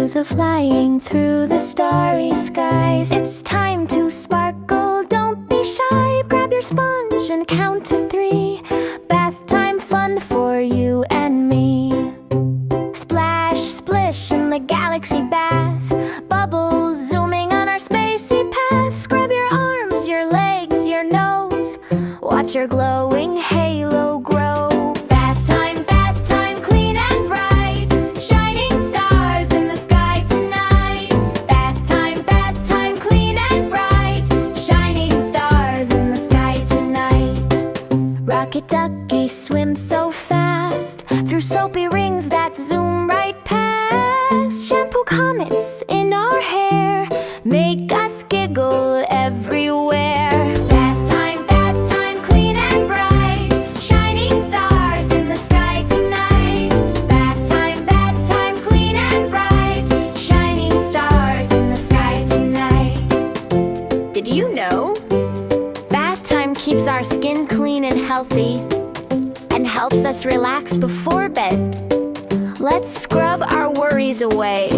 rainbows are flying through the starry skies. It's time to sparkle, don't be shy. Grab your sponge and count to 3. Bath time fun for you and me. Splash, splish in the galaxy bath. Bubbles zooming on our spacey path. Scrub your arms, your legs, your nose. Watch your glowing halo grow. Bath time, clean and bright. Shining stars in the sky tonight. Bath time, clean and bright. Shining stars in the sky tonight. Rocket ducky swims so fast through soapy rings that zoom right past. Shampoo comets in our hair make us giggle everywhere. Bath time, clean and bright. Shining stars in the sky tonight. Bath time, clean and bright. Shining stars in the sky tonight. Did you know? Bath time keeps our skin clean and healthy and helps us relax before bed. Let's scrub our worries away.